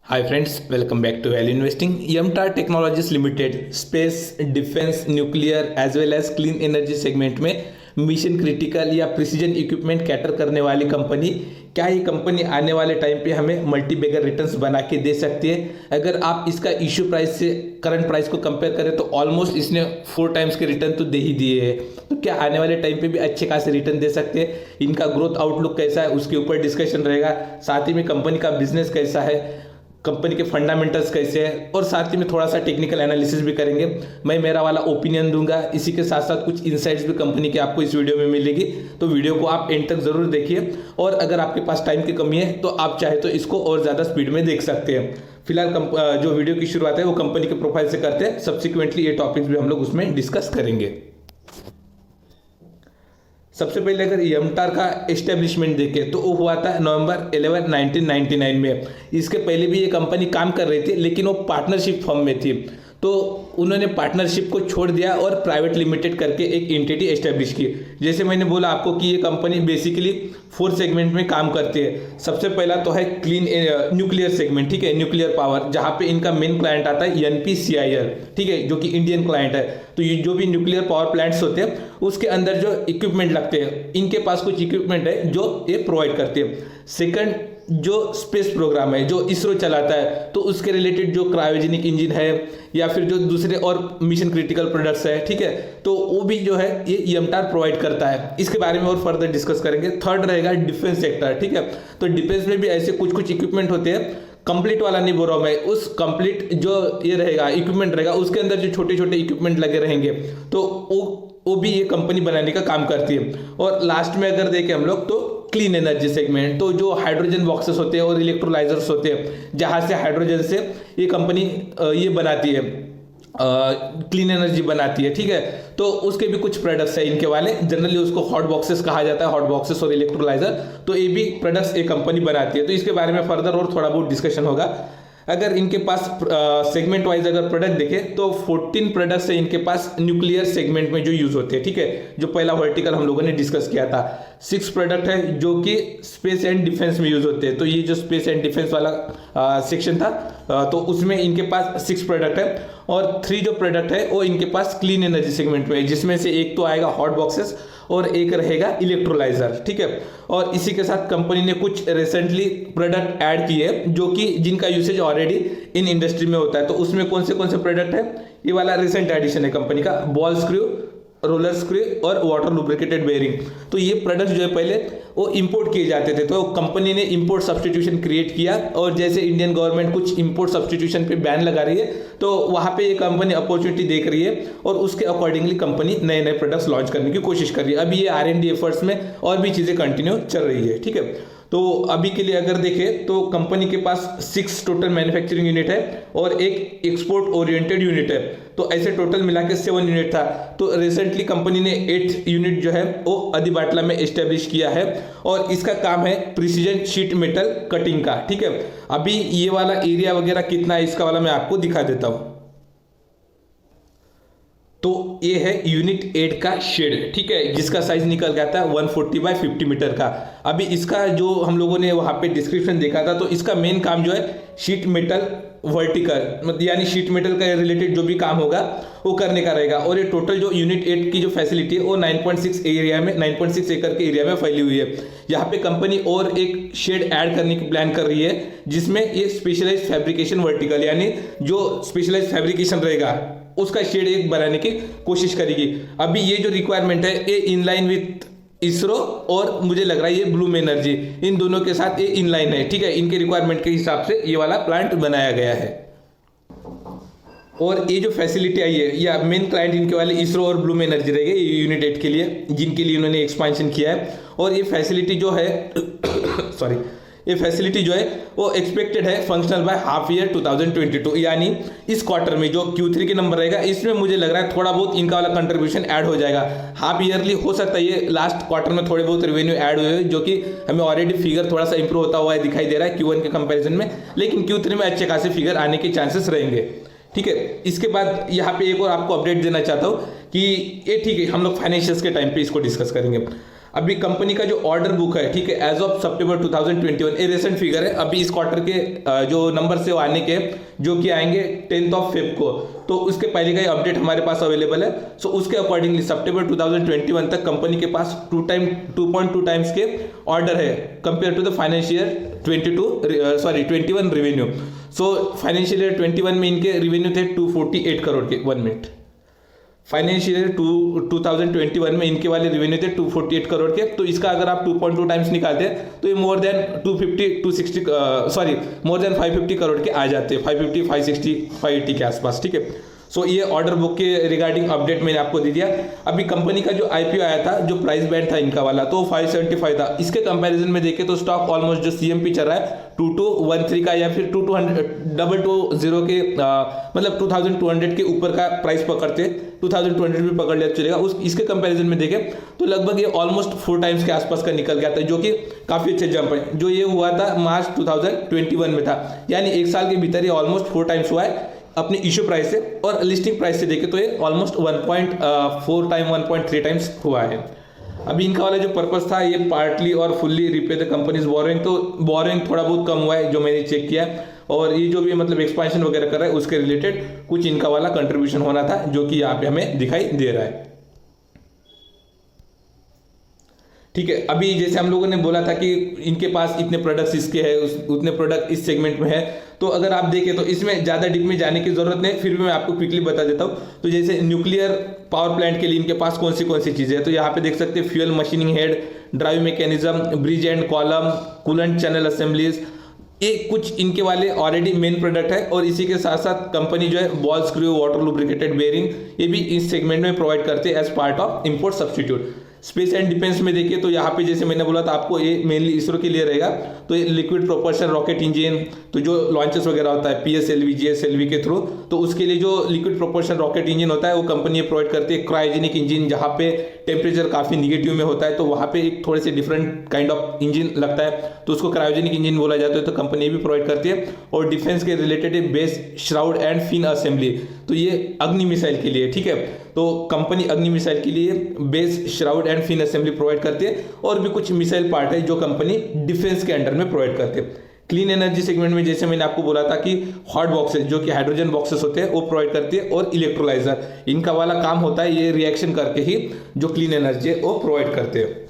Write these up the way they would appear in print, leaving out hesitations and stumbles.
Hi friends, welcome back to value investing. यमटार technologies limited space, defence, nuclear as well as clean energy segment में mission critical या precision equipment cater करने वाली company. क्या ये company आने वाले टाइम पे हमें मल्टी बैगर रिटर्न्स बना के दे सकती है? अगर आप इसका इश्यू प्राइस से करंट प्राइस को कंपेयर करें तो ऑलमोस्ट इसने 4 टाइम्स के रिटर्न तो दे ही दिए हैं। तो क्या आने वाले टाइम पे भी अच्छे खासे रिटर्न दे सकते हैं? इनका ग्रोथ आउटलुक कैसा है उसके ऊपर डिस्कशन रहेगा। साथ ही में कंपनी का बिजनेस कैसा है, कंपनी के फंडामेंटल्स कैसे हैं, और साथ ही में थोड़ा सा टेक्निकल एनालिसिस भी करेंगे। मैं मेरा वाला ओपिनियन दूंगा, इसी के साथ साथ कुछ इंसाइट्स भी कंपनी के आपको इस वीडियो में मिलेगी। तो वीडियो को आप एंड तक जरूर देखिए, और अगर आपके पास टाइम की कमी है तो आप चाहे तो इसको और ज़्यादा स्पीड में देख सकते हैं। फिलहाल जो वीडियो की शुरुआत है वो कंपनी के प्रोफाइल से करते हैं, सब्सिक्वेंटली ये टॉपिक्स भी हम लोग उसमें डिस्कस करेंगे। सबसे पहले अगर यमटार का एस्टेब्लिशमेंट देखें तो वो हुआ था नवंबर 11, 1999 में। इसके पहले भी ये कंपनी काम कर रही थी, लेकिन वो पार्टनरशिप फर्म में थी। तो उन्होंने पार्टनरशिप को छोड़ दिया और प्राइवेट लिमिटेड करके एक एंटिटी एस्टेब्लिश की। जैसे मैंने बोला आपको कि ये कंपनी बेसिकली 4 सेगमेंट में काम करती है। सबसे पहला तो है क्लीन न्यूक्लियर सेगमेंट, ठीक है, न्यूक्लियर पावर, जहाँ पे इनका मेन क्लाइंट आता है NPCIL, ठीक है, जो कि इंडियन क्लाइंट है। तो ये जो भी न्यूक्लियर पावर प्लांट्स होते हैं उसके अंदर जो इक्विपमेंट लगते हैं, इनके पास कुछ इक्विपमेंट है जो ये प्रोवाइड करते हैं। सेकंड, जो स्पेस प्रोग्राम है जो इसरो चलाता है, तो उसके रिलेटेड जो क्रायोजेनिक इंजन है या फिर जो दूसरे और मिशन क्रिटिकल प्रोडक्ट्स है, ठीक है, तो वो भी जो है ये यमटार प्रोवाइड करता है। इसके बारे में और फर्दर डिस्कस करेंगे। थर्ड रहेगा डिफेंस सेक्टर, ठीक है। तो डिफेंस में भी ऐसे कुछ कुछ इक्विपमेंट होते हैं, कंप्लीट वाला नहीं बोल रहा हूं मैं, उस कंप्लीट जो ये रहेगा इक्विपमेंट रहेगा उसके अंदर जो छोटे छोटे इक्विपमेंट लगे रहेंगे, तो वो भी ये कंपनी बनाने का काम करती है। और लास्ट में अगर देखें हम लोग तो क्लीन एनर्जी सेगमेंट, तो जो हाइड्रोजन बॉक्सेस होते हैं और इलेक्ट्रोलाइजर्स होते हैं, जहां से हाइड्रोजन से ये कंपनी ये बनाती है, क्लीन एनर्जी बनाती है, ठीक है। तो उसके भी कुछ प्रोडक्ट्स है इनके वाले, जनरली उसको हॉट बॉक्सेस कहा जाता है, हॉट बॉक्सेस और इलेक्ट्रोलाइजर। तो ये भी प्रोडक्ट्स एक कंपनी बनाती है। तो इसके बारे में फर्दर और थोड़ा बहुत डिस्कशन होगा। अगर इनके पास सेगमेंट वाइज अगर प्रोडक्ट देखें तो 14 प्रोडक्ट्स है इनके पास न्यूक्लियर सेगमेंट में जो यूज होते हैं, ठीक है, जो पहला वर्टिकल हम लोगों ने डिस्कस किया था। 6 प्रोडक्ट है जो कि स्पेस एंड डिफेंस में यूज होते हैं। तो ये जो स्पेस एंड डिफेंस वाला सेक्शन था, तो उसमें इनके पास 6 प्रोडक्ट है, और 3 जो प्रोडक्ट है वो इनके पास क्लीन एनर्जी सेगमेंट में है, जिसमें से एक तो आएगा हॉट बॉक्सेस और एक रहेगा इलेक्ट्रोलाइजर, ठीक है। और इसी के साथ कंपनी ने कुछ रिसेंटली प्रोडक्ट ऐड किए जो कि जिनका यूसेज ऑलरेडी इन इंडस्ट्री में होता है। तो उसमें कौन से प्रोडक्ट है, ये वाला रिसेंट एडिशन है कंपनी का, बॉल स्क्रू, रोलर स्क्रू और वाटर लुब्रिकेटेड बेयरिंग। तो ये प्रोडक्ट जो है पहले वो इंपोर्ट किए जाते थे, तो कंपनी ने इंपोर्ट सब्स्टिट्यूशन क्रिएट किया, और जैसे इंडियन गवर्नमेंट कुछ इंपोर्ट सब्स्टिट्यूशन पे बैन लगा रही है, तो वहां पे ये कंपनी अपॉर्चुनिटी देख रही है और उसके अकॉर्डिंगली कंपनी नए नए प्रोडक्ट्स लॉन्च करने की कोशिश कर रही है। अभी ये R&D एफर्ट्स में और भी चीजें कंटिन्यू चल रही है, ठीक है। तो अभी के लिए अगर देखें तो कंपनी के पास 6 टोटल मैन्युफैक्चरिंग यूनिट है और एक एक्सपोर्ट ओरिएंटेड यूनिट है। तो ऐसे टोटल मिला के 7 यूनिट था। तो रिसेंटली कंपनी ने 8 यूनिट जो है वो अदिबाटला में एस्टेब्लिश किया है, और इसका काम है प्रिसीजन शीट मेटल कटिंग का, ठीक है। अभी ये वाला एरिया वगैरह कितना है इसका वाला मैं आपको दिखा देता हूं। तो ये है यूनिट 8 का शेड, ठीक है, जिसका साइज निकल गया था 140 बाय 50 मीटर का। अभी इसका जो हम लोगों ने वहां पे डिस्क्रिप्शन देखा था, तो इसका मेन काम जो है शीट मेटल वर्टिकल, मतलब यानी शीट मेटल का रिलेटेड जो भी काम होगा वो करने का रहेगा। और ये टोटल जो यूनिट 8 की जो फैसिलिटी है वो 9.6 एरिया में, 9.6 एकड़ के एरिया में फैली हुई है। यहाँ पे कंपनी और एक शेड ऐड करने की प्लान कर रही है, जिसमें ये स्पेशलाइज्ड फैब्रिकेशन वर्टिकल, यानी जो स्पेशलाइज्ड फैब्रिकेशन रहेगा उसका शेड एक बनाने की कोशिश करेगी। अभी ये जो रिक्वायरमेंट है ये इनलाइन विथ इसरो, और मुझे लग रहा है ये ब्लूम एनर्जी, इन दोनों के साथ ये इनलाइन है, ठीक है। इनके रिक्वायरमेंट के हिसाब से ये वाला प्लांट बनाया गया है। और ये जो फैसिलिटी आई है, या मेन क्लाइंट इनके वाले इसरो और ब्लूम एनर्जी रहेंगे यूनिट 8 के लिए, जिनके लिए इन्होंने एक्सपेंशन किया है। और ये फैसिलिटी जो है सॉरी, ये फैसिलिटी जो है वो एक्सपेक्टेड है फंक्शनल बाय हाफ ईयर 2022, यानी इस क्वार्टर में जो Q3 के नंबर रहेगा, इसमें मुझे लग रहा है थोड़ा बहुत इनका वाला कंट्रीब्यूशन ऐड हो जाएगा। हाफ ईयरली हो सकता है ये लास्ट क्वार्टर में थोड़े बहुत रेवेन्यू ऐड हुए, जो कि हमें ऑलरेडी फिगर थोड़ा सा इंप्रूव होता हुआ दिखाई दे रहा है Q1 के कंपेरिजन में, लेकिन Q3 में अच्छे खासे फिगर आने के चांसेस रहेंगे, ठीक है। इसके बाद यहाँ पे एक और आपको अपडेट देना चाहता हूँ कि ये, ठीक है, हम लोग फाइनेंशियल्स के टाइम पे इसको डिस्कस करेंगे। अभी कंपनी का जो ऑर्डर बुक है, ठीक है, एज ऑफ सितंबर 2021, ये रिसेंट फिगर है, अभी इस क्वार्टर के जो नंबर से आने के, जो कि आएंगे 10 फेब को, तो उसके पहले का ही अपडेट हमारे पास अवेलेबल है। सो उसके अकॉर्डिंगली सितंबर 2021 तक कंपनी के पास 2.2 टाइम्स के ऑर्डर है compare to the financial 21 revenue. So financial year 21 में इनके रेवेन्यू थे 248 करोड़ के। 1 मिनट, फाइनेंशियल ईयर 2021 में इनके वाले रेवेन्यू थे 248 करोड़ के, तो इसका अगर आप 2.2 टाइम्स निकालते हैं तो ये मोर देन 550 करोड़ के आ जाते हैं, 550, 560, 580 के आसपास, ठीक है। सो ये ऑर्डर बुक के रिगार्डिंग अपडेट मैंने आपको दे दिया। अभी कंपनी का जो आईपीओ आया था, जो प्राइस बैंड था इनका वाला, तो 575 था। इसके कंपैरिजन में देखें तो स्टॉक ऑलमोस्ट जो सीएमपी चल रहा है 2213 का, या फिर 2220 के मतलब 2200 के ऊपर का प्राइस पकड़ते, 2200 भी पकड़ लिया चलेगा। इसके कंपैरिजन में देखें तो लगभग ये ऑलमोस्ट 4 टाइम्स के आसपास का निकल गया था, जो कि काफी अच्छे जंप है। जो ये हुआ था मार्च 2021 में था, यानी 1 साल के भीतर ये ऑलमोस्ट 4 टाइम्स हुआ है अपनी इश्यू प्राइस से, और लिस्टिंग प्राइस से देखें तो ये ऑलमोस्ट 1.4 टाइम 1.3 टाइम्स हुआ है। अभी इनका वाला जो पर्पस था, ये पार्टली और fully repay the companies borrowing, तो बोरोइंग थोड़ा बहुत कम हुआ है जो मैंने चेक किया, और ये जो भी मतलब एक्सपेंशन वगैरह कर रहा है उसके रिलेटेड कुछ इनका वाला कंट्रीब्यूशन होना था, जो कि यहाँ पे हमें दिखाई दे रहा है, ठीक है। अभी जैसे हम लोगों ने बोला था कि इनके पास इतने प्रोडक्ट्स इसके हैं, उतने प्रोडक्ट इस सेगमेंट में है, तो अगर आप देखें तो इसमें ज़्यादा डीप में जाने की जरूरत नहीं, फिर भी मैं आपको क्विकली बता देता हूँ। तो जैसे न्यूक्लियर पावर प्लांट के लिए इनके पास कौन सी चीज़ें हैं, तो यहाँ पे देख सकते हैं fuel machining head, drive mechanism, bridge and column, coolant channel assemblies, ये कुछ इनके वाले ऑलरेडी मेन प्रोडक्ट है। और इसी के साथ साथ कंपनी जो है ball screw, water lubricated bearing, ये भी इस सेगमेंट में प्रोवाइड करते हैं as part of import substitute. Space and defence में देखिए तो यहाँ पे जैसे मैंने बोला था आपको, ये मेनली इसरो के लिए रहेगा, तो ये लिक्विड प्रोपल्शन रॉकेट इंजन, तो जो लॉन्चेस वगैरह होता है पीएसएलवी जीएसएलवी के थ्रू, तो उसके लिए जो लिक्विड प्रोपल्शन रॉकेट इंजन होता है वो कंपनी प्रोवाइड करती है। क्रायोजेनिक इंजन, जहाँ पे टेम्परेचर काफी निगेटिव में होता है, तो वहाँ पे एक थोड़े से डिफरेंट काइंड ऑफ इंजन लगता है, तो उसको क्रायोजेनिक इंजन बोला जाता है, तो कंपनी भी प्रोवाइड करती है। और डिफेंस के related base shroud and fin assembly, तो ये अग्नि मिसाइल के लिए, ठीक है, तो कंपनी अग्नि मिसाइल के लिए base shroud and fin assembly provide करती है। और भी कुछ मिसाइल पार्ट है जो कंपनी डिफेंस के अंडर में प्रोवाइड करती है। क्लीन एनर्जी सेगमेंट में जैसे मैंने आपको बोला था कि हॉट बॉक्सेस, जो कि हाइड्रोजन बॉक्सेस होते हैं, वो प्रोवाइड करती है, और इलेक्ट्रोलाइजर, इनका वाला काम होता है ये रिएक्शन करके ही जो क्लीन एनर्जी है वो प्रोवाइड करते हैं,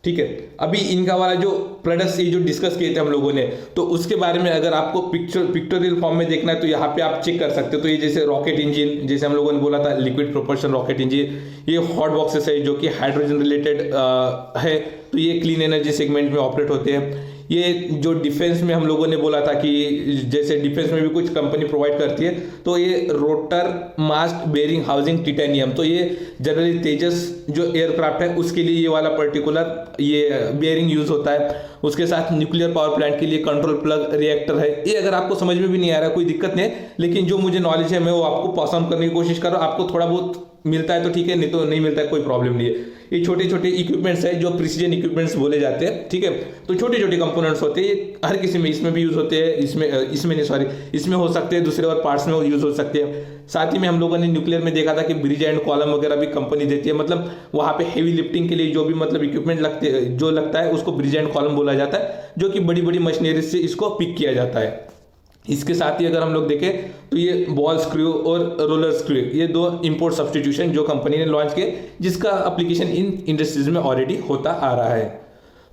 ठीक है। अभी इनका वाला जो प्रोडक्ट्स ये जो डिस्कस किए थे हम लोगों ने, तो उसके बारे में अगर आपको पिक्टोरियल फॉर्म में देखना है तो यहाँ पे आप चेक कर सकते हो। तो ये जैसे रॉकेट इंजन, जैसे हम लोगों ने बोला था लिक्विड प्रोपल्शन रॉकेट इंजन, ये हॉट बॉक्सेस है जो कि हाइड्रोजन रिलेटेड है, तो ये क्लीन एनर्जी सेगमेंट में ऑपरेट होते हैं। ये जो डिफेंस में हम लोगों ने बोला था कि जैसे डिफेंस में भी कुछ कंपनी प्रोवाइड करती है, तो ये रोटर मास्ट बेरिंग हाउसिंग टिटेनियम, तो ये जनरली तेजस जो एयरक्राफ्ट है उसके लिए ये वाला पर्टिकुलर ये बेरिंग यूज होता है। उसके साथ न्यूक्लियर पावर प्लांट के लिए कंट्रोल प्लग रिएक्टर है। ये अगर आपको समझ में भी नहीं आ रहा कोई दिक्कत नहीं, लेकिन जो मुझे नॉलेज है मैं वो आपको पास ऑन करने की कोशिश कर रहा हूँ। आपको थोड़ा बहुत मिलता है तो ठीक है, नहीं तो नहीं मिलता है कोई प्रॉब्लम नहीं है। ये छोटे छोटे इक्विपमेंट्स है जो प्रिसीजन इक्विपमेंट्स बोले जाते हैं, ठीक है, तो छोटे छोटे कंपोनेंट्स होते हैं, ये हर किसी में, इसमें भी यूज होते हैं, इसमें हो सकते हैं, दूसरे और पार्ट्स में यूज हो सकते हैं। साथ ही में हम लोगों ने न्यूक्लियर में देखा था कि ब्रिज एंड कॉलम वगैरह भी कंपनी देती है, मतलब वहाँ पे हेवी लिफ्टिंग के लिए जो भी मतलब इक्विपमेंट लगता है उसको ब्रिज एंड कॉलम बोला जाता है, जो कि बड़ी बड़ी मशीनरी से इसको पिक किया जाता है। इसके साथ ही अगर हम लोग देखें तो ये बॉल स्क्रू और रोलर स्क्रू, ये 2 इंपोर्ट सब्सटीट्यूशन जो कंपनी ने लॉन्च किए, जिसका एप्लीकेशन इन इंडस्ट्रीज में ऑलरेडी होता आ रहा है।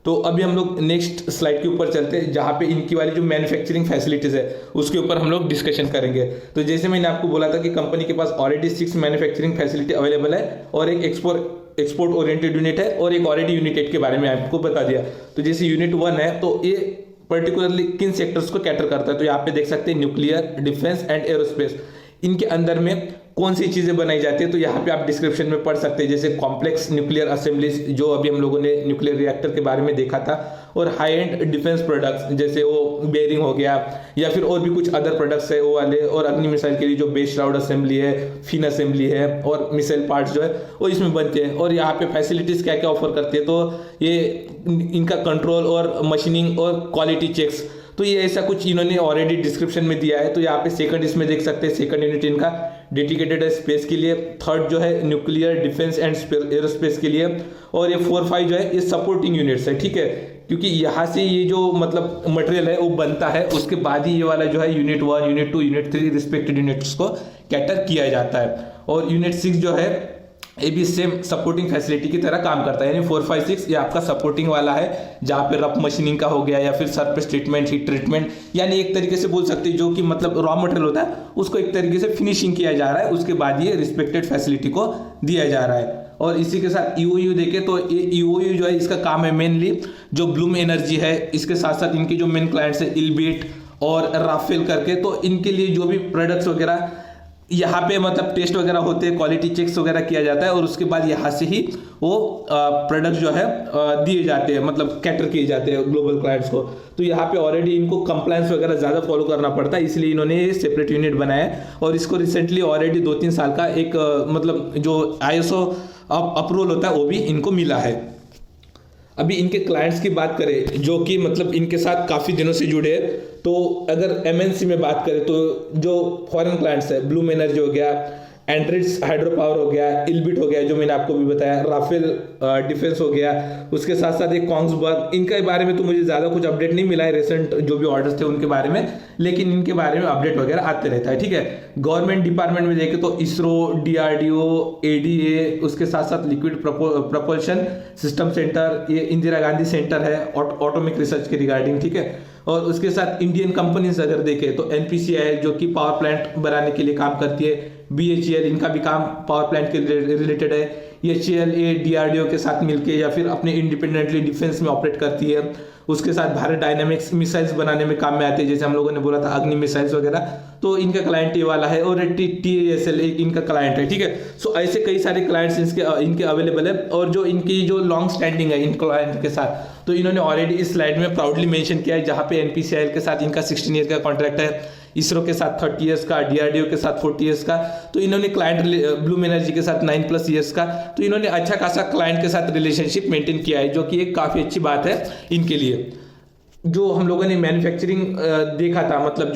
तो अभी हम लोग नेक्स्ट स्लाइड के ऊपर चलते हैं, जहाँ पे इनकी वाली जो मैन्युफैक्चरिंग फैसिलिटीज है उसके ऊपर हम लोग डिस्कशन करेंगे। तो जैसे मैंने आपको बोला था कि कंपनी के पास ऑलरेडी 6 मैन्युफैक्चरिंग फैसिलिटी अवेलेबल है, और एक एक्सपोर्ट ओरिएंटेड यूनिट है, और एक ऑलरेडी यूनिट 8 के बारे में आपको बता दिया। तो जैसे यूनिट 1 है तो ये पर्टिकुलरली किन सेक्टर्स को कैटर करता है, तो यहाँ पे देख सकते हैं न्यूक्लियर, डिफेंस एंड एरोस्पेस, इनके अंदर में कौन सी चीजें बनाई जाती है, तो यहाँ पे आप डिस्क्रिप्शन में पढ़ सकते हैं, जैसे कॉम्प्लेक्स न्यूक्लियर असेंबलीज जो अभी हम लोगों ने न्यूक्लियर रिएक्टर के बारे में देखा था, और हाई एंड डिफेंस प्रोडक्ट्स जैसे वो बेयरिंग हो गया, या फिर और भी कुछ अदर प्रोडक्ट्स है वो वाले, और अग्नि मिसाइल के लिए जो बेस श्राउड असेंबली है, फिन असेंबली है, और मिसाइल पार्ट्स जो है वो इसमें बनते हैं। और यहाँ पे फैसिलिटीज क्या क्या ऑफर करते हैं, तो ये इनका कंट्रोल और मशीनिंग और क्वालिटी चेक्स, तो ये ऐसा कुछ इन्होंने ऑलरेडी डिस्क्रिप्शन में दिया है। तो यहाँ पे सेकंड इसमें देख सकते हैं, सेकंड यूनिट इनका डेडिकेटेड है स्पेस के लिए, थर्ड जो है न्यूक्लियर डिफेंस एंड एरोस्पेस के लिए, और ये 4-5 जो है ये सपोर्टिंग यूनिट्स है, ठीक है, क्योंकि यहाँ से ये जो मतलब मटेरियल है वो बनता है, उसके बाद ही ये वाला जो है unit 1, unit 2, unit 3 respected units को कैटर किया जाता है। और यूनिट 6 जो है ये भी सेम सपोर्टिंग फैसिलिटी की तरह काम करता है, यानी 4, 5, 6 ये आपका सपोर्टिंग वाला है, जहाँ पे रफ मशीनिंग का हो गया या फिर सरफेस ट्रीटमेंट, हीट ट्रीटमेंट, यानी एक तरीके से बोल सकते हैं जो कि मतलब रॉ मटेरियल होता है उसको एक तरीके से फिनिशिंग किया जा रहा है, उसके बाद ये रिस्पेक्टेड फैसिलिटी को दिया जा रहा है। और इसी के साथ ईओयू देखे तो ये ईओयू जो है इसका काम है मेनली जो ब्लूम एनर्जी है, इसके साथ साथ इनके जो मेन क्लाइंट्स है इल्बिट और राफेल करके, तो इनके लिए जो भी प्रोडक्ट्स वगैरह यहाँ पे मतलब टेस्ट वगैरह होते हैं, क्वालिटी चेक्स वगैरह किया जाता है, और उसके बाद यहाँ से ही वो प्रोडक्ट जो है दिए जाते हैं, मतलब कैटर किए जाते हैं ग्लोबल क्लाइंट्स को। तो यहाँ पे ऑलरेडी इनको कंप्लायंस वगैरह ज़्यादा फॉलो करना पड़ता है, इसलिए इन्होंने ये सेपरेट यूनिट बनाया है। और इसको रिसेंटली ऑलरेडी 2-3 साल का एक मतलब जो ISO अप्रूवल होता है वो भी इनको मिला है। अभी इनके क्लाइंट्स की बात करें जो कि मतलब इनके साथ काफ़ी दिनों से जुड़े हैं, तो अगर MNC में बात करें तो जो फॉरेन क्लाइंट्स है, ब्लूम एनर्जी हो गया, एंड्रिट्स हाइड्रो पावर हो गया, इल्बिट हो गया जो मैंने आपको भी बताया, राफेल डिफेंस हो गया, उसके साथ साथ एक कोंग्सबर्ग, इनके बारे में तो मुझे ज़्यादा कुछ अपडेट नहीं मिला है रिसेंट जो भी ऑर्डर्स थे उनके बारे में, लेकिन इनके बारे में अपडेट वगैरह आते रहता है, ठीक है। गवर्नमेंट डिपार्टमेंट में देखें तो इसरो, DRDO, ADA, उसके साथ साथ लिक्विड प्रपोल्शन सिस्टम सेंटर, ये इंदिरा गांधी सेंटर है ऑटोमिक रिसर्च के रिगार्डिंग, ठीक है। और उसके साथ इंडियन कंपनीज अगर देखें तो NPCIL जो कि पावर प्लांट बनाने के लिए काम करती है, BHEL इनका भी काम पावर प्लांट के रिलेटेड है, HAL ये DRDO के साथ मिलके या फिर अपने इंडिपेंडेंटली डिफेंस में ऑपरेट करती है। उसके साथ भारत डायनामिक्स मिसाइल्स बनाने में काम में आते हैं, जैसे हम लोगों ने बोला था अग्नि मिसाइल्स वगैरह, तो इनका क्लाइंट ये वाला है। और TASL इनका क्लाइंट है, ठीक है। सो ऐसे कई सारे क्लाइंट्स इनके अवेलेबल है। और जो इनकी जो लॉन्ग स्टैंडिंग है इन क्लाइंट के साथ, तो इन्होंने ऑलरेडी इस स्लाइड में प्राउडली मेंशन किया है, जहाँ पे NPCIL के साथ इनका 16 ईयर का कॉन्ट्रैक्ट है, इसरो के साथ 30 ईयर्स का, DRDO के साथ 40 ईयर्स का, तो इन्होंने क्लाइंट ब्लूम एनर्जी के साथ 9+ ईयर्स का, तो इन्होंने अच्छा खासा क्लाइंट के साथ रिलेशनशिप मेंटेन किया है, जो कि एक काफ़ी अच्छी बात है इनके लिए। जो हम लोगों ने मैन्युफैक्चरिंग देखा था, मतलब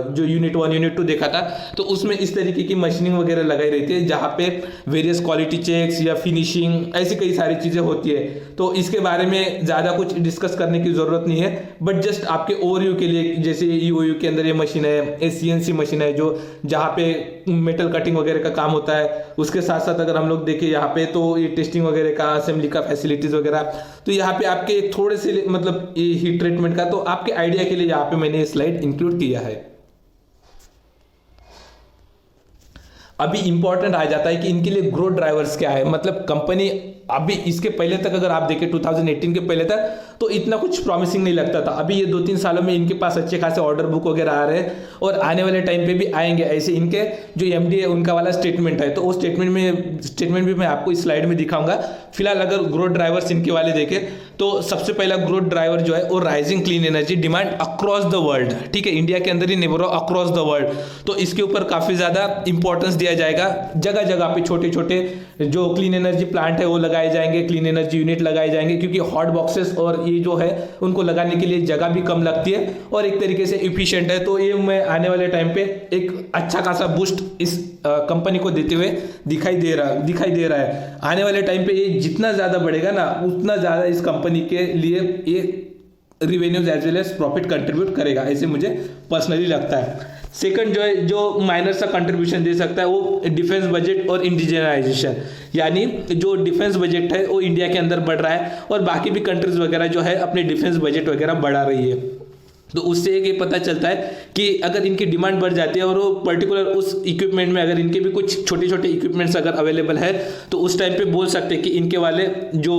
जो यूनिट 1, यूनिट 2 देखा था, तो उसमें इस तरीके की मशीनिंग वगैरह लगाई रहती है, जहाँ पे वेरियस क्वालिटी चेक्स या फिनिशिंग ऐसी कई सारी चीज़ें होती है। तो इसके बारे में ज़्यादा कुछ डिस्कस करने की ज़रूरत नहीं है, बट जस्ट आपके ओवरव्यू के लिए, जैसे EOU के अंदर ये मशीन है, CNC मशीन है जो जहाँ पे मेटल कटिंग वगैरह का काम होता है। उसके साथ साथ अगर हम लोग देखें यहाँ पे, तो ये टेस्टिंग वगैरह का, असेंबली का फैसिलिटीज़ वगैरह, तो यहाँ पे आपके थोड़े से मतलब ये हीट ट्रीटमेंट का, तो आपके आइडिया के लिए यहाँ पे मैंने स्लाइड इंक्लूड किया है। अभी इंपॉर्टेंट आ जाता है कि इनके लिए ग्रोथ ड्राइवर्स क्या है, मतलब कंपनी अभी इसके पहले तक अगर आप देखें 2018 के पहले तक तो इतना कुछ प्रॉमिसिंग नहीं लगता था। अभी ये 2-3 सालों में इनके पास अच्छे खासे ऑर्डर बुक वगैरह आ रहे हैं और आने वाले टाइम पे भी आएंगे। ऐसे इनके जो MD है उनका वाला स्टेटमेंट है, तो वो स्टेटमेंट भी मैं आपको इस स्लाइड में दिखाऊंगा। फिलहाल अगर ग्रोथ ड्राइवर्स इनके वाले देखें तो सबसे पहला ग्रोथ ड्राइवर जो है वो rising clean energy demand across the world, ठीक है, इंडिया के अंदर ही नहीं बोल रहा, अक्रॉस द वर्ल्ड। तो इसके ऊपर काफ़ी ज़्यादा इंपॉर्टेंस दिया जाएगा। जगह जगह पे छोटे छोटे जो क्लीन एनर्जी प्लांट है वो लगाए जाएंगे, क्लीन एनर्जी यूनिट लगाए जाएंगे, क्योंकि हॉट बॉक्सेस और ये जो है उनको लगाने के लिए जगह भी कम लगती है और एक तरीके से इफिशिएंट है। तो ये मैं आने वाले टाइम पे एक अच्छा खासा बूस्ट इस कंपनी को देते हुए दिखाई दे रहा है। आने वाले टाइम पे ये जितना ज़्यादा बढ़ेगा ना, उतना ज़्यादा इस कंपनी के लिए ये revenues as well as profit contribute करेगा, ऐसे मुझे पर्सनली लगता है। सेकंड जो है, जो माइनर सा कंट्रीब्यूशन दे सकता है वो डिफेंस बजट और इंडिजिनाइजेशन, यानी जो डिफेंस बजट है वो इंडिया के अंदर बढ़ रहा है और बाकी भी कंट्रीज वगैरह जो है अपने डिफेंस बजट वगैरह बढ़ा रही है। तो उससे ये पता चलता है कि अगर इनकी डिमांड बढ़ जाती है और वो पर्टिकुलर उस इक्विपमेंट में अगर इनके भी कुछ छोटे छोटे इक्विपमेंट्स अगर अवेलेबल है, तो उस टाइम पे बोल सकते हैं कि इनके वाले जो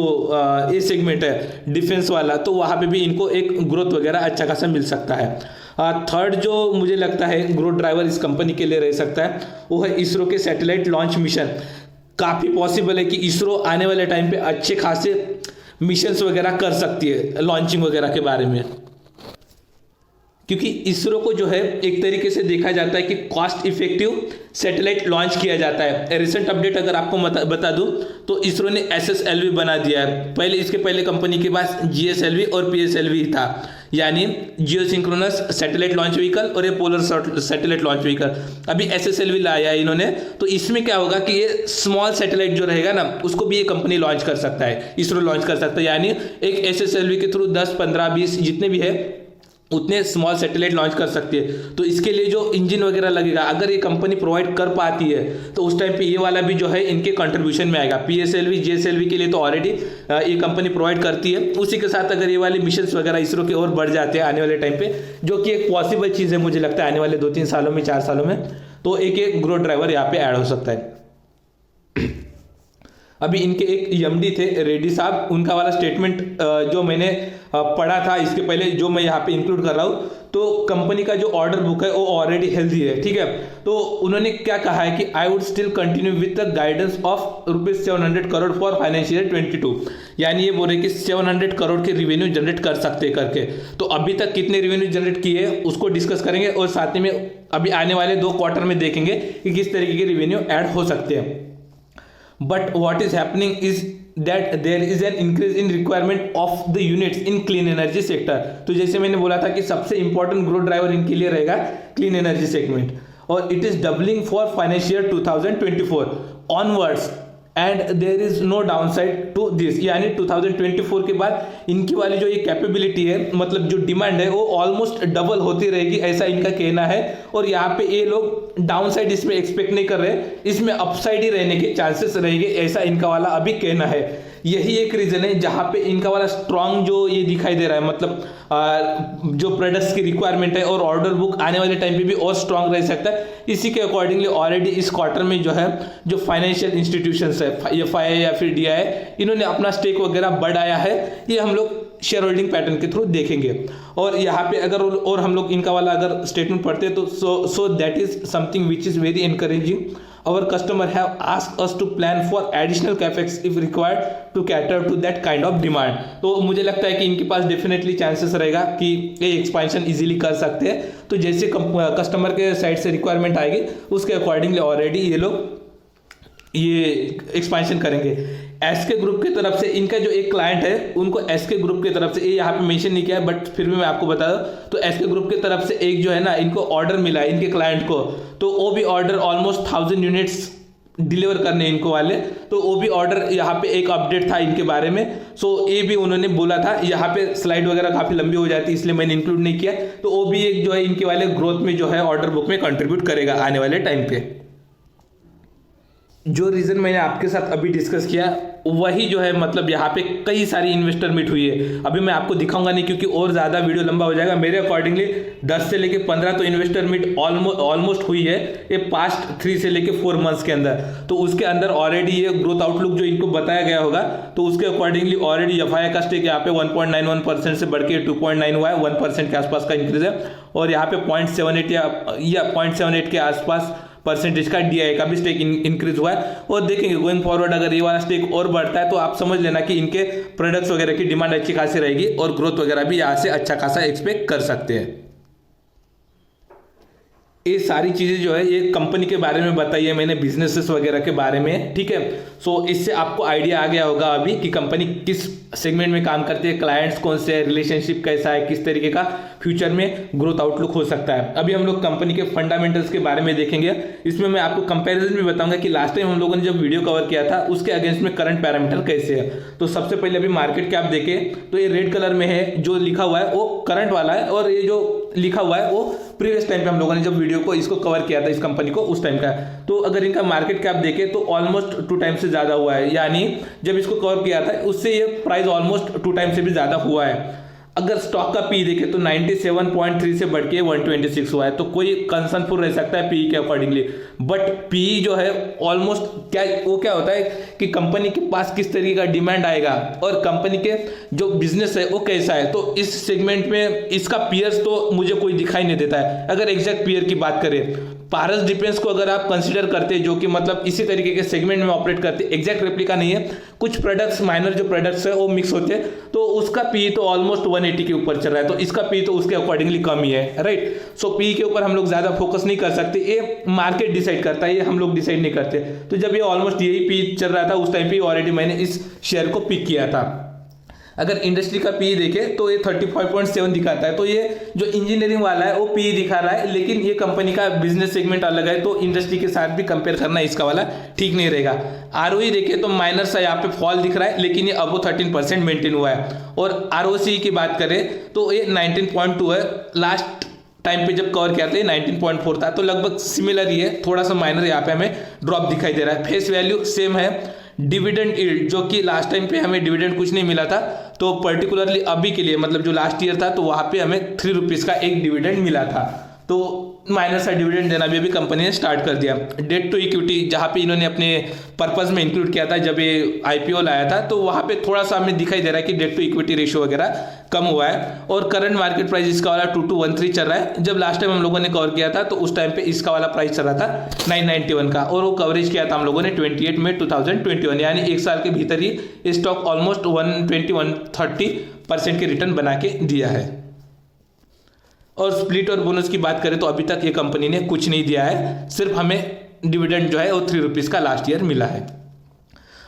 ए सेगमेंट है डिफेंस वाला, तो वहाँ पे भी इनको एक ग्रोथ वगैरह अच्छा खासा मिल सकता है। थर्ड जो मुझे लगता है ग्रोथ ड्राइवर इस कंपनी के लिए रह सकता है वो है इसरो के सैटेलाइट लॉन्च मिशन। काफ़ी पॉसिबल है कि इसरो आने वाले टाइम पे अच्छे खासे मिशंस वगैरह कर सकती है लॉन्चिंग वगैरह के बारे में। क्योंकि इसरो को जो है एक तरीके से देखा जाता है कि कॉस्ट इफेक्टिव सैटेलाइट लॉन्च किया जाता है। रिसेंट अपडेट अगर आपको बता दूं तो इसरो ने SSLV बना दिया है। पहले इसके पहले कंपनी के पास GSLV और PSLV था, यानी जियो सिंक्रोनस सैटेलाइट लॉन्च व्हीकल और ये पोलर सैटेलाइट लॉन्च व्हीकल। अभी SSLV लाया है इन्होंने, तो इसमें क्या होगा कि ये स्मॉल सैटेलाइट जो रहेगा ना उसको भी ये कंपनी लॉन्च कर सकता है, इसरो लॉन्च कर सकता है। यानी एक SSLV के थ्रू 10, 15, 20 जितने भी है उतने स्मॉल सैटेलाइट लॉन्च कर सकती है। तो इसके लिए जो इंजन वगैरह लगेगा अगर ये कंपनी प्रोवाइड कर पाती है तो उस टाइम पे ये वाला भी जो है इनके कंट्रीब्यूशन में आएगा। PSLV GSLV के लिए तो ऑलरेडी ये कंपनी प्रोवाइड करती है, उसी के साथ अगर ये वाले मिशंस वगैरह इसरो के और बढ़ जाते हैं आने वाले टाइम पे, जो कि एक पॉसिबल चीज़ है मुझे लगता है आने वाले 2-3 सालों में, 4 सालों में, तो एक ग्रोथ ड्राइवर यहाँ पे ऐड हो सकता है। अभी इनके एक MD थे रेड्डी साहब, उनका वाला स्टेटमेंट जो मैंने पढ़ा था इसके पहले, जो मैं यहाँ पे इंक्लूड कर रहा हूँ, तो कंपनी का जो ऑर्डर बुक है वो ऑलरेडी हेल्दी है, ठीक है। तो उन्होंने क्या कहा है कि I would still continue with the guidance of ₹700 crore for financial 22, यानी ये बोल रहे कि 700 करोड़ के रिवेन्यू जनरेट कर सकते करके। तो अभी तक कितने रिवेन्यू जनरेट किए उसको डिस्कस करेंगे और साथ ही में अभी आने वाले 2 क्वार्टर में देखेंगे कि किस तरीके के रिवेन्यू ऐड हो सकते हैं। But what is happening is that there is an increase in requirement of the units in clean energy sector। तो जैसे मैंने बोला था कि सबसे इंपॉर्टेंट ग्रोथ ड्राइवर इनके लिए रहेगा क्लीन एनर्जी सेगमेंट, और it is doubling for financial 2024 onwards and there is no downside to this. यानी 2024 के बाद इनकी वाली जो ये कैपेबिलिटी है, मतलब जो डिमांड है वो ऑलमोस्ट डबल होती रहेगी, ऐसा इनका कहना है। और यहाँ पे ये लोग डाउनसाइड इसमें एक्सपेक्ट नहीं कर रहे, इसमें अपसाइड ही रहने के चांसेस रहेंगे, ऐसा इनका वाला अभी कहना है। यही एक रीजन है जहां पे इनका वाला स्ट्रांग जो ये दिखाई दे रहा है, मतलब जो प्रोडक्ट्स की रिक्वायरमेंट है और ऑर्डर बुक आने वाले टाइम पे भी और स्ट्रांग रह सकता है। इसी के अकॉर्डिंगली ऑलरेडी इस क्वार्टर में जो है जो फाइनेंशियल इंस्टीट्यूशंस है, FI या फिर DI, इन्होंने अपना स्टेक वगैरह बढ़ाया है। ये हम लोग शेयर होल्डिंग पैटर्न के थ्रू देखेंगे। और यहाँ पे अगर और हम लोग इनका वाला अगर स्टेटमेंट पढ़ते हैं तो so that is something which is very encouraging. Our customer have asked us to plan for additional capex if required to cater to that kind of demand। तो मुझे लगता है कि इनके पास डेफिनेटली चांसेस रहेगा कि ये एक्सपेंशन इजीली कर सकते हैं। तो जैसे कस्टमर के साइड से रिक्वायरमेंट आएगी उसके अकॉर्डिंगली ऑलरेडी ये लोग ये एक्सपेंशन करेंगे। SK ग्रुप की तरफ से इनका जो एक क्लाइंट है उनको SK ग्रुप की तरफ से, ये यहाँ पे मेंशन नहीं किया है बट फिर भी मैं आपको बता दूं, तो SK ग्रुप की तरफ से एक जो है ना इनको ऑर्डर मिला है इनके क्लाइंट को, तो वो भी ऑर्डर ऑलमोस्ट 1000 यूनिट्स डिलीवर करने इनको वाले। तो वो भी ऑर्डर यहाँ पे एक अपडेट था इनके बारे में। सो ये भी उन्होंने बोला था, यहाँ पे स्लाइड वगैरह काफी लंबी हो जाती है इसलिए मैंने इंक्लूड नहीं किया। तो वो भी एक जो है इनके वाले ग्रोथ में जो है ऑर्डर बुक में कंट्रीब्यूट करेगा आने वाले टाइम पे। जो रीजन मैंने आपके साथ अभी डिस्कस किया वही जो है, मतलब यहाँ पे कई सारी इन्वेस्टर मीट हुई है। अभी मैं आपको दिखाऊंगा नहीं क्योंकि और ज्यादा वीडियो लंबा हो जाएगा। मेरे अकॉर्डिंगली 10 से लेके 15 तो इन्वेस्टर मीट ऑलमोस्ट हुई है ये पास्ट 3 से लेके 4 मंथ्स के अंदर। तो उसके अंदर ऑलरेडी ये ग्रोथ आउटलुक जो इनको बताया गया होगा तो उसके अकॉर्डिंगली ऑलरेडी FI का स्टेक यहाँ पे 1.91% से बढ़ के 2.9 हुआ है, 1% के आसपास का इंक्रीज है। और यहाँ पे 0.78 या 0.78 के आसपास परसेंटेज का DI का भी स्टेक इंक्रीज हुआ है। और देखेंगे गोइंग फॉरवर्ड अगर ये वाला स्टेक और बढ़ता है तो आप समझ लेना कि इनके प्रोडक्ट्स वगैरह की डिमांड अच्छी खासी रहेगी और ग्रोथ वगैरह भी यहाँ से अच्छा खासा एक्सपेक्ट कर सकते हैं। ये सारी चीजें जो है ये कंपनी के बारे में बताई है मैंने, बिजनेसेस वगैरह के बारे में, ठीक है। सो इससे आपको आइडिया आ गया होगा अभी कि कंपनी किस सेगमेंट में काम करती है, क्लाइंट्स कौन से है, रिलेशनशिप कैसा है, किस तरीके का फ्यूचर में ग्रोथ आउटलुक हो सकता है। अभी हम लोग कंपनी के फंडामेंटल्स के बारे में देखेंगे। इसमें मैं आपको कंपैरिजन भी बताऊंगा कि लास्ट टाइम हम लोगों ने जब वीडियो कवर किया था उसके अगेंस्ट में करंट पैरामीटर कैसे है। तो सबसे पहले अभी मार्केट कैप देखें तो ये रेड कलर में है, जो लिखा हुआ है वो करंट वाला है और ये जो लिखा हुआ है वो प्रीवियस टाइम पे हम लोगों ने जब वीडियो को इसको कवर किया था इस कंपनी को उस टाइम का। तो अगर इनका मार्केट कैप देखें तो ऑलमोस्ट 2 टाइम से ज्यादा हुआ है, यानी जब इसको कवर किया था उससे ये प्राइस ऑलमोस्ट 2 टाइम से भी ज्यादा हुआ है। अगर स्टॉक का पी देखें तो 97.3 से बढ़ के 126 हुआ है। तो कोई कंसर्न फुल रह सकता है पी के अकॉर्डिंगली, बट पी जो है ऑलमोस्ट क्या होता है कि कंपनी के पास किस तरीके का डिमांड आएगा और कंपनी के जो बिजनेस है वो कैसा है। तो इस सेगमेंट में इसका पीयर्स तो मुझे कोई दिखाई नहीं देता है। अगर एग्जैक्ट पीयर की बात करें, पारस डिफेंस को अगर आप कंसीडर करते हैं जो कि मतलब इसी तरीके के सेगमेंट में ऑपरेट करते, एग्जैक्ट रेप्लिका नहीं है, कुछ प्रोडक्ट्स माइनर जो प्रोडक्ट्स है वो मिक्स होते हैं, तो उसका पी तो ऑलमोस्ट 180 के ऊपर चल रहा है, तो इसका पी तो उसके अकॉर्डिंगली कम ही है, राइट। सो पी के ऊपर हम लोग ज़्यादा फोकस नहीं कर सकते, ये मार्केट डिसाइड करता है, ये हम लोग डिसाइड नहीं करते। तो जब ये ऑलमोस्ट यही पी चल रहा था उस टाइम पे ऑलरेडी मैंने इस शेयर को पिक किया था। अगर इंडस्ट्री का पी देखें तो ये 35.7 दिखाता है, तो ये जो इंजीनियरिंग वाला है वो पी दिखा रहा है, लेकिन ये कंपनी का बिजनेस सेगमेंट अलग है, तो इंडस्ट्री के साथ भी कंपेयर करना इसका वाला ठीक नहीं रहेगा। आरओई देखें तो माइनर सा यहाँ पे फॉल दिख रहा है, लेकिन ये अबो 13% मेंटेन हुआ है। और आरओसी की बात करें तो ये 19.2 है, लास्ट टाइम पे जब कवर किया था ये 19.4 था, तो लगभग सिमिलर ही है, थोड़ा सा माइनर यहाँ पे हमें ड्रॉप दिखाई दे रहा है। फेस वैल्यू सेम है। डिविडेंड यील्ड, जो कि लास्ट टाइम पे हमें डिविडेंड कुछ नहीं मिला था, तो पर्टिकुलरली अभी के लिए मतलब जो लास्ट ईयर था तो वहाँ पे हमें 3 रुपीज़ का एक डिविडेंड मिला था, तो माइनर सा डिविडेंड देना भी अभी कंपनी ने स्टार्ट कर दिया। डेट टू इक्विटी जहाँ पे इन्होंने अपने पर्पस में इंक्लूड किया था जब ये आईपीओ लाया था, तो वहाँ पे थोड़ा सा हमें दिखाई दे रहा है कि डेट टू इक्विटी रेशियो वगैरह कम हुआ है। और करंट मार्केट प्राइस इसका वाला 2213 चल रहा है। जब लास्ट टाइम हम लोगों ने कवर किया था तो उस टाइम पे इसका वाला प्राइस चल रहा था 991 का, और वो कवरेज किया था हम लोगों ने 28 मई 2021, यानी एक साल के भीतर ही स्टॉक ऑलमोस्ट 120-130% के रिटर्न बना के दिया है। और स्प्लिट और बोनस की बात करें तो अभी तक ये कंपनी ने कुछ नहीं दिया है, सिर्फ हमें डिविडेंड जो है वो 3 रुपीज़ का लास्ट ईयर मिला है।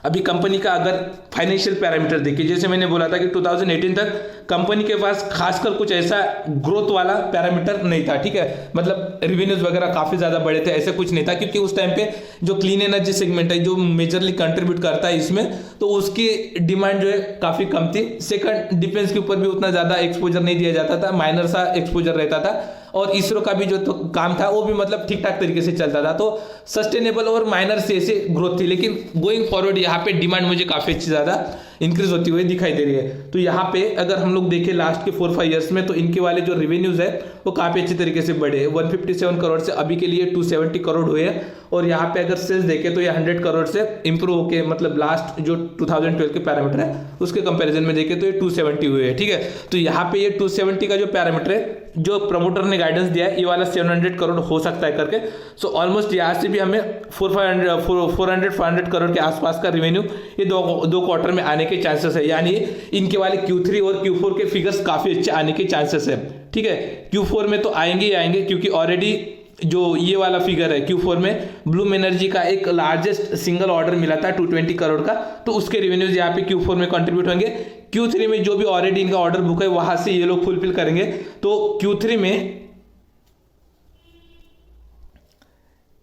अभी कंपनी का अगर फाइनेंशियल पैरामीटर देखिए, जैसे मैंने बोला था कि 2018 तक कंपनी के पास खासकर कुछ ऐसा ग्रोथ वाला पैरामीटर नहीं था, ठीक है, मतलब रिवेन्यूज वगैरह काफ़ी ज़्यादा बड़े थे, ऐसे कुछ नहीं था, क्योंकि उस टाइम पे जो क्लीन एनर्जी सेगमेंट है जो मेजरली कंट्रीब्यूट करता है इसमें, तो उसकी डिमांड जो है काफ़ी कम थी। सेकंड, डिफेंस के ऊपर भी उतना ज़्यादा एक्सपोजर नहीं दिया जाता था, माइनर सा एक्सपोजर रहता था। और इसरो का भी जो तो काम था वो भी मतलब ठीक ठाक तरीके से चलता था, तो सस्टेनेबल और माइनर से ऐसे ग्रोथ थी। लेकिन गोइंग फॉरवर्ड यहाँ पे डिमांड मुझे काफ़ी अच्छी ज़्यादा इंक्रीज होती हुई दिखाई दे रही है। तो यहाँ पे अगर हम लोग देखें लास्ट के 4-5 ईयर्स में, तो इनके वाले जो रेवेन्यूज है वो काफ़ी अच्छी तरीके से बढ़े, 157 करोड़ से अभी के लिए 270 करोड़ हुए हैं। और यहाँ पे अगर सेल्स देखें तो ये 100 करोड़ से इंप्रूव होके, मतलब लास्ट जो 2012 के पैरामीटर है उसके कंपैरिजन में देखें तो ये 270 हुए हैं, ठीक है। तो यहाँ पे ये 270 का जो पैरामीटर है जो प्रमोटर ने गाइडेंस दिया है, ये वाला 700 करोड़ हो सकता है करके। सो ऑलमोस्ट यहाँ से भी हमें 400-500 करोड़ के आसपास का रेवेन्यू ये दो क्वार्टर में आने के चांसेस है, यानी इनके वाले Q3 और Q4 के फिगर्स काफ़ी अच्छे आने के चांसेस है, ठीक है। Q4 में तो आएंगे ही आएंगे, क्योंकि ऑलरेडी जो ये वाला फिगर है Q4 में ब्लूम एनर्जी का एक लार्जेस्ट सिंगल ऑर्डर मिला था 220 करोड़ का, तो उसके रेवेन्यूज यहाँ पे Q4 में कंट्रीब्यूट होंगे। Q3 में जो भी ऑलरेडी इनका ऑर्डर बुक है वहां से ये लोग फुलफिल करेंगे, तो Q3 में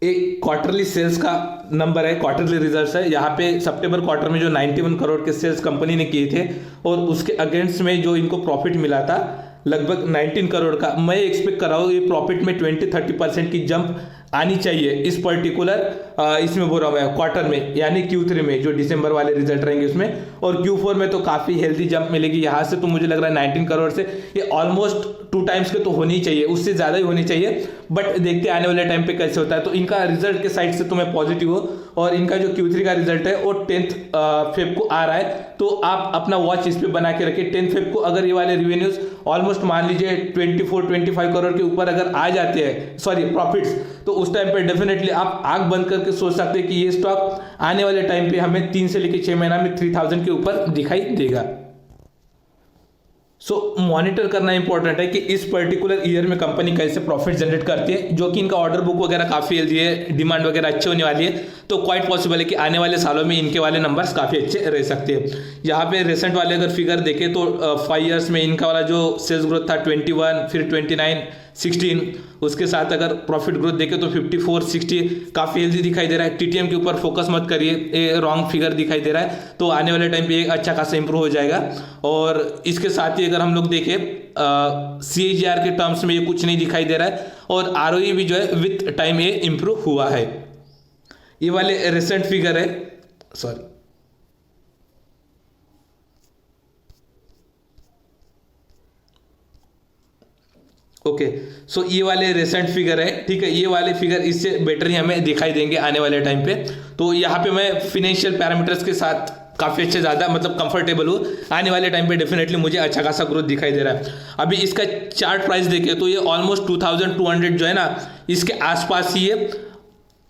एक क्वार्टरली सेल्स का नंबर है, क्वार्टरली रिजल्ट्स है। यहाँ पे सितंबर क्वार्टर में जो 91 करोड़ के सेल्स कंपनी ने किए थे, और उसके अगेंस्ट में जो इनको प्रॉफिट मिला था लगभग 19 करोड़ का, मैं एक्सपेक्ट कर रहा हूँ ये प्रॉफिट में 20-30% की जंप आनी चाहिए इस पर्टिकुलर इसमें बोल रहा हूँ क्वार्टर में, यानी Q3 में जो दिसंबर वाले रिजल्ट रहेंगे उसमें। और Q4 में तो काफ़ी हेल्दी जंप मिलेगी यहाँ से, तो मुझे लग रहा है 19 करोड़ से ये ऑलमोस्ट 2 टाइम्स के तो होनी ही चाहिए, उससे ज़्यादा ही होनी चाहिए, बट देखते आने वाले टाइम पे कैसे होता है। तो इनका रिजल्ट के साइड से तो मैं पॉजिटिव हूँ, और इनका जो Q3 का रिजल्ट है वो 10 फेब को आ रहा है, तो आप अपना वॉच इस पर बना के रखिए। 10 फेब को अगर ये वाले रिवेन्यूज ऑलमोस्ट मान लीजिए 24-25 करोड़ के ऊपर अगर आ जाते हैं, सॉरी प्रॉफिट्स, तो उस टाइम पे डेफिनेटली आप आंख बंद करके सोच सकते हैं कि ये स्टॉक आने वाले टाइम पे हमें 3 से लेकर 6 महीना में 3000 के ऊपर दिखाई देगा। सो मॉनिटर करना इंपॉर्टेंट है कि इस पर्टिकुलर ईयर में कंपनी कैसे प्रॉफिट जनरेट करती है, जो कि इनका ऑर्डर बुक वगैरह काफ़ी हेल्दी है, डिमांड वगैरह अच्छी होने वाली है, तो क्वाइट पॉसिबल है कि आने वाले सालों में इनके वाले नंबर्स काफ़ी अच्छे रह सकते हैं। यहाँ पे रिसेंट वाले अगर फिगर देखें तो 5 ईयर्स में इनका वाला जो सेल्स ग्रोथ था 21, फिर 29, 16, उसके साथ अगर प्रॉफिट ग्रोथ देखें तो 54, 60 काफ़ी हेल्दी दिखाई दे रहा है। TTM के ऊपर फोकस मत करिए, ये रॉन्ग फिगर दिखाई दे रहा है, तो आने वाले टाइम पे अच्छा खासा इंप्रूव हो जाएगा। और इसके साथ ही अगर हम लोग देखें CAGR के टर्म्स में ये कुछ नहीं दिखाई दे रहा है, और ROE भी जो है विथ टाइम ये इंप्रूव हुआ है। ये वाले रिसेंट फिगर है, सॉरी ओके, सो ये वाले रिसेंट फिगर है, ठीक है। ये वाले फिगर इससे बेटर ही हमें दिखाई देंगे आने वाले टाइम पे। तो यहाँ पे मैं फिनेंशियल पैरामीटर्स के साथ काफ़ी अच्छे ज़्यादा मतलब कंफर्टेबल हूँ, आने वाले टाइम पे डेफिनेटली मुझे अच्छा खासा ग्रोथ दिखाई दे रहा है। अभी इसका चार्ट प्राइस देखें तो ये ऑलमोस्ट 2200 जो है ना, इसके आसपास ही है,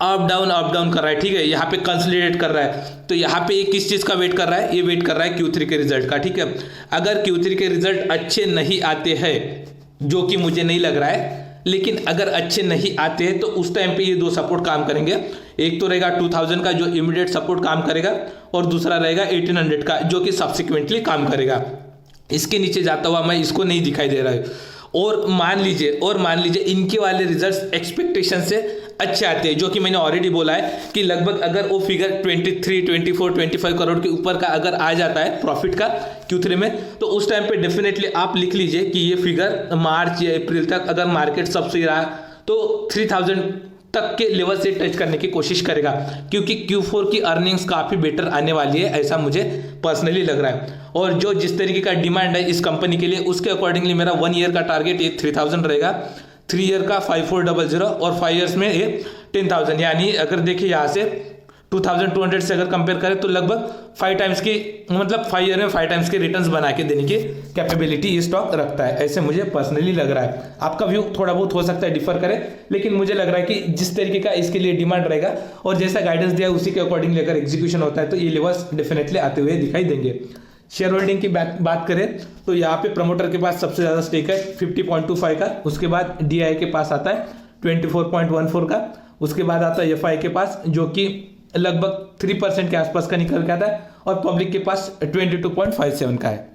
अप डाउन कर रहा है, ठीक है, यहाँ पे कंसोलिडेट कर रहा है। तो यहाँ पे ये किस चीज़ का वेट कर रहा है, ये वेट कर रहा है Q3 के रिजल्ट का, ठीक है। अगर Q3 के रिजल्ट अच्छे नहीं आते हैं, जो कि मुझे नहीं लग रहा है, लेकिन अगर अच्छे नहीं आते हैं तो उस टाइम पे ये दो सपोर्ट काम करेंगे। एक तो रहेगा 2000 का जो इमीडिएट सपोर्ट काम करेगा, और दूसरा रहेगा 1800 का जो कि सब्सिक्वेंटली काम करेगा। इसके नीचे जाता हुआ मैं इसको नहीं दिखाई दे रहा है। और मान लीजिए इनके वाले रिजल्ट्स एक्सपेक्टेशन से अच्छे आते हैं, जो कि मैंने ऑलरेडी बोला है कि लगभग अगर वो फिगर 23, 24, 25 करोड़ के ऊपर का अगर आ जाता है प्रॉफिट का Q3 में, तो उस टाइम पे डेफिनेटली आप लिख लीजिए कि ये फिगर मार्च या अप्रैल तक अगर मार्केट सब सही रहा तो 3000 तक के लेवल से टच करने की कोशिश करेगा, क्योंकि Q4 की अर्निंग्स काफ़ी बेटर आने वाली है, ऐसा मुझे पर्सनली लग रहा है। और जो जिस तरीके का डिमांड है इस कंपनी के लिए, उसके अकॉर्डिंगली मेरा 1 ईयर का टारगेट ये 3000 रहेगा, 3 ईयर का 5400 और 5 ईयर्स में ये 10,000। यानी अगर देखिए यहाँ से 2200 से अगर कंपेयर करें तो लगभग 5 टाइम्स की, मतलब 5 ईयर में 5 टाइम्स के रिटर्न्स बना के देने की कैपेबिलिटी ये स्टॉक रखता है, ऐसे मुझे पर्सनली लग रहा है। आपका व्यू थोड़ा बहुत हो सकता है डिफर करे, लेकिन मुझे लग रहा है कि जिस तरीके का इसके लिए डिमांड रहेगा और जैसा गाइडेंस दिया उसी के अकॉर्डिंगली अगर एग्जीक्यूशन होता है तो ये लेवल्स डेफिनेटली आते हुए दिखाई देंगे। शेयर होल्डिंग की बात करें तो यहाँ पे प्रमोटर के पास सबसे ज़्यादा स्टेक है 50.25 का, उसके बाद DI के पास आता है 24.14 का, उसके बाद आता है FI के पास जो कि लगभग 3% के आसपास का निकल के आता है, और पब्लिक के पास 22.57 का है।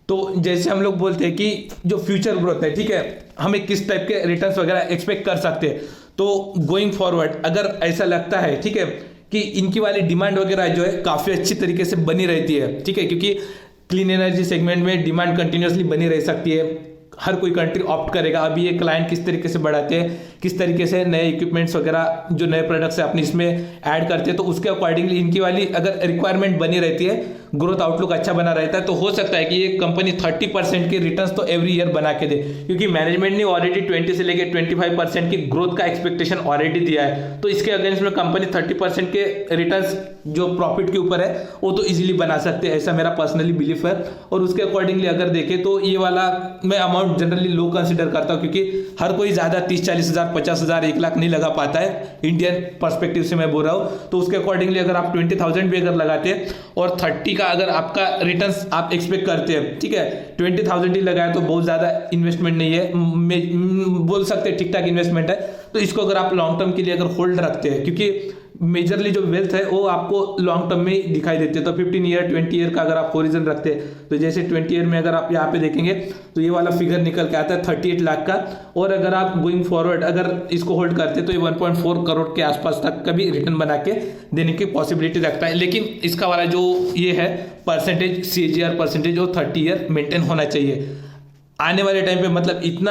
तो जैसे हम लोग बोलते हैं कि जो फ्यूचर ग्रोथ है, ठीक है, हमें किस टाइप के रिटर्न्स वगैरह एक्सपेक्ट कर सकते हैं, तो गोइंग फॉरवर्ड अगर ऐसा लगता है, ठीक है, कि इनकी वाली डिमांड वगैरह जो है काफ़ी अच्छी तरीके से बनी रहती है, ठीक है, क्योंकि क्लीन एनर्जी सेगमेंट में डिमांड कंटिन्यूसली बनी रह सकती है, हर कोई कंट्री ऑप्ट करेगा। अभी ये क्लाइंट किस तरीके से बढ़ाते हैं, किस तरीके से नए इक्विपमेंट्स वगैरह जो नए प्रोडक्ट्स है अपने इसमें ऐड करते हैं, तो उसके अकॉर्डिंगली इनकी वाली अगर रिक्वायरमेंट बनी रहती है, ग्रोथ आउटलुक अच्छा बना रहता है, तो हो सकता है कि ये कंपनी 30% के रिटर्न्स तो एवरी ईयर बना के दे, क्योंकि मैनेजमेंट ने ऑलरेडी 20 से लेकर 25% की ग्रोथ का एक्सपेक्टेशन ऑलरेडी दिया है। तो इसके अगेंस्ट में कंपनी 30% के रिटर्न्स जो प्रॉफिट के ऊपर है वो तो इजीली बना सकते हैं, ऐसा मेरा पर्सनली बिलीफ है। और उसके अकॉर्डिंगली अगर देखें तो ये वाला मैं अमाउंट जनरली लो कंसिडर करता हूँ, क्योंकि हर कोई ज़्यादा 30-40 हज़ार 50 हज़ार 1 लाख नहीं लगा पाता है, इंडियन पर्सपेक्टिव से मैं बोल रहा हूँ। तो उसके अकॉर्डिंगली अगर आप 20,000 भी अगर लगाते हैं और 30 का अगर आपका रिटर्न्स आप एक्सपेक्ट करते हैं, ठीक है, 20,000 ही लगाया तो बहुत ज़्यादा इन्वेस्टमेंट नहीं है, बोल सकते हैं ठीक ठाक इन्वेस्टमेंट है। तो इसको अगर आप लॉन्ग टर्म के लिए अगर होल्ड रखते हैं, क्योंकि मेजरली जो वेल्थ है वो आपको लॉन्ग टर्म में दिखाई देती है, तो 15 ईयर 20 ईयर का अगर आप होरिजन रखते हैं, तो जैसे 20 ईयर में अगर आप यहाँ पे देखेंगे तो ये वाला फिगर निकल के आता है 38 लाख का, और अगर आप गोइंग फॉरवर्ड अगर इसको होल्ड करते हैं तो ये 1.4 करोड़ के आसपास तक का भी रिटर्न बना के देने की पॉसिबिलिटी रखता है। लेकिन इसका वाला जो ये है परसेंटेज, CAGR परसेंटेज, वो 30 ईयर मेंटेन होना चाहिए आने वाले टाइम पे। मतलब इतना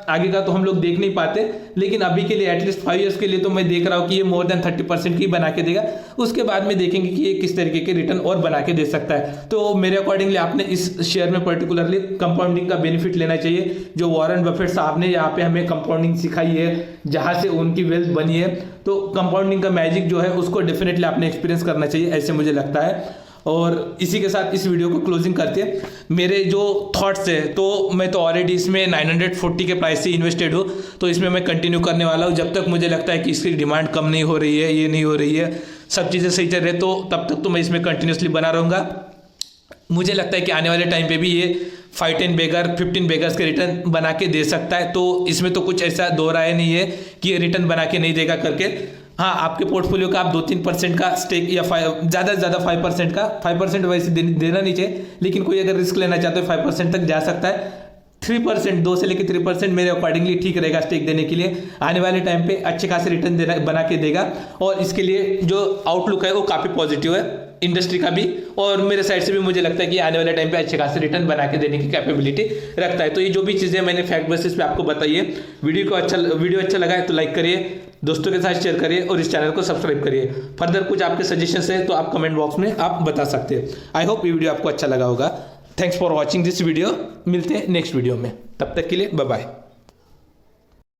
आगे का तो हम लोग देख नहीं पाते, लेकिन अभी के लिए एटलीस्ट 5 इयर्स के लिए तो मैं देख रहा हूँ कि ये मोर देन 30% की बना के देगा। उसके बाद में देखेंगे कि ये किस तरीके के रिटर्न और बना के दे सकता है। तो मेरे अकॉर्डिंगली आपने इस शेयर में पर्टिकुलरली कंपाउंडिंग का बेनिफिट लेना चाहिए, जो वॉरेन बफेट साहब ने यहाँ पे हमें कंपाउंडिंग सिखाई है, जहाँ से उनकी वेल्थ बनी है। तो कंपाउंडिंग का मैजिक जो है उसको डेफिनेटली आपने एक्सपीरियंस करना चाहिए, ऐसे मुझे लगता है। और इसी के साथ इस वीडियो को क्लोजिंग करते हैं। मेरे जो थॉट्स है, तो मैं तो ऑलरेडी इसमें 940 के प्राइस से इन्वेस्टेड हूँ, तो इसमें मैं कंटिन्यू करने वाला हूँ जब तक मुझे लगता है कि इसकी डिमांड कम नहीं हो रही है, ये नहीं हो रही है, सब चीज़ें सही चल रही है, तो तब तक तो मैं इसमें कंटिन्यूसली बना रहूँगा। मुझे लगता है कि आने वाले टाइम पे भी ये 5-10 बेगर 15 बेगर्स के रिटर्न बना के दे सकता है। तो इसमें तो कुछ ऐसा दो राय नहीं है कि ये रिटर्न बना के नहीं देगा करके। हाँ, आपके पोर्टफोलियो का आप 2-3% का स्टेक या ज़्यादा से ज़्यादा 5% का 5% वैसे देना नहीं चाहिए, लेकिन कोई अगर रिस्क लेना चाहते हो 5% तक जा सकता है। 3%, 2 से लेकर 3% मेरे अकॉर्डिंगली ठीक रहेगा स्टेक देने के लिए। आने वाले टाइम पे अच्छे खासे रिटर्न बना के देगा, और इसके लिए जो आउटलुक है वो काफ़ी पॉजिटिव है इंडस्ट्री का भी, और मेरे साइड से भी मुझे लगता है कि आने वाले टाइम पे अच्छे खासे रिटर्न बना के देने की कैपेबिलिटी रखता है। तो ये जो भी चीज़ें मैंने फैक्ट बेसिस पे आपको बताई है, वीडियो अच्छा लगा है तो लाइक करिए, दोस्तों के साथ शेयर करिए और इस चैनल को सब्सक्राइब करिए। फर्दर कुछ आपके सजेशंस है तो आप कमेंट बॉक्स में आप बता सकते हैं। आई होप ये वीडियो आपको अच्छा लगा होगा। Thanks for watching this video. मिलते हैं नेक्स्ट वीडियो में, तब तक के लिए बाय बाय।